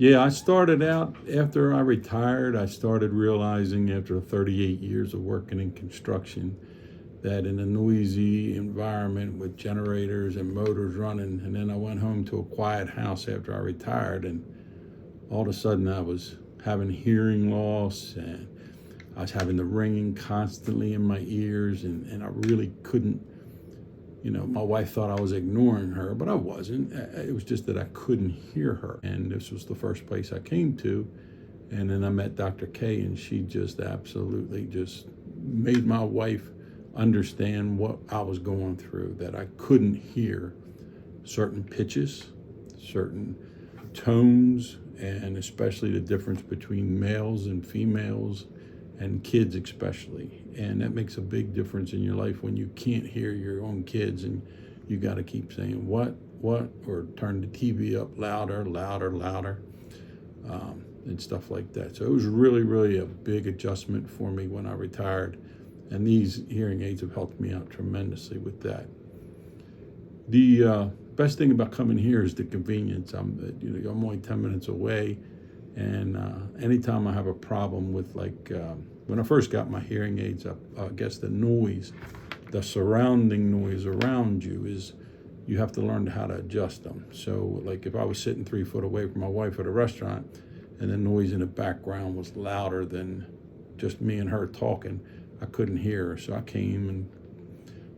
Yeah, I started out after I retired. I started realizing after 38 years of working in construction that in a noisy environment with generators and motors running, and then I went home to a quiet house after I retired, and all of a sudden I was having hearing loss, and I was having the ringing constantly in my ears, and I really couldn't. My wife thought I was ignoring her, but I wasn't. It was just that I couldn't hear her. And this was the first place I came to. And then I met Dr. K, and she just absolutely just made my wife understand what I was going through, that I couldn't hear certain pitches, certain tones, and especially the difference between males and females and kids especially. And that makes a big difference in your life when you can't hear your own kids and you got to keep saying what, or turn the TV up louder, and stuff like that. So it was really, really a big adjustment for me when I retired. And these hearing aids have helped me out tremendously with that. The best thing about coming here is the convenience. I'm only 10 minutes away. And anytime I have a problem with, when I first got my hearing aids, I guess the noise, the surrounding noise around you you have to learn how to adjust them. So like if I was sitting 3 foot away from my wife at a restaurant and the noise in the background was louder than just me and her talking, I couldn't hear her. So I came and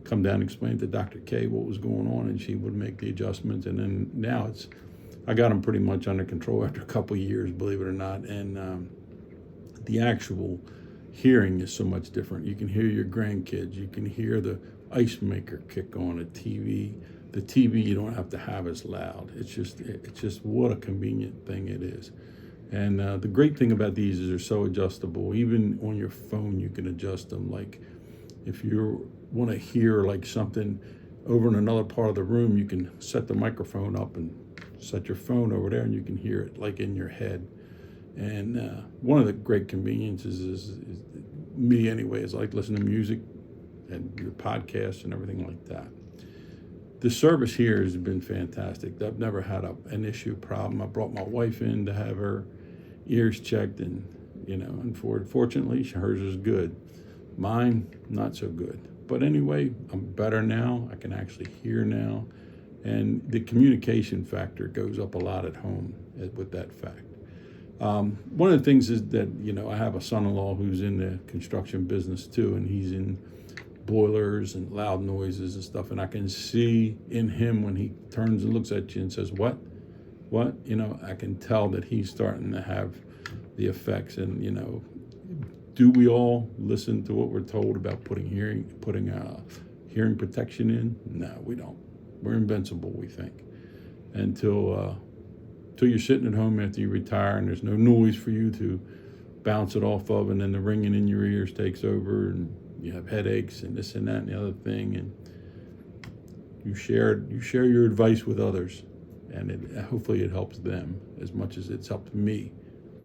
come down and explained to Dr. K what was going on, and she would make the adjustments. And then now I got them pretty much under control after a couple of years, believe it or not. And the actual hearing is so much different. You can hear your grandkids. You can hear the ice maker kick on a TV. The TV you don't have to have as loud. It's just what a convenient thing it is. And the great thing about these is they're so adjustable. Even on your phone, you can adjust them. Like if you want to hear like something over in another part of the room, you can set the microphone up and set your phone over there, and you can hear it like in your head. And one of the great conveniences is me anyway, is like listening to music and your podcasts and everything like that. The service here has been fantastic. I've never had an issue, problem. I brought my wife in to have her ears checked, and unfortunately hers is good. Mine, not so good. But anyway, I'm better now. I can actually hear now. And the communication factor goes up a lot at home with that fact. One of the things is that, I have a son-in-law who's in the construction business too, and he's in boilers and loud noises and stuff. And I can see in him when he turns and looks at you and says, what? I can tell that he's starting to have the effects. And, do we all listen to what we're told about putting hearing protection in? No, we don't. We're invincible, we think, until you're sitting at home after you retire and there's no noise for you to bounce it off of, and then the ringing in your ears takes over, and you have headaches and this and that and the other thing, and you share your advice with others, and hopefully it helps them as much as it's helped me.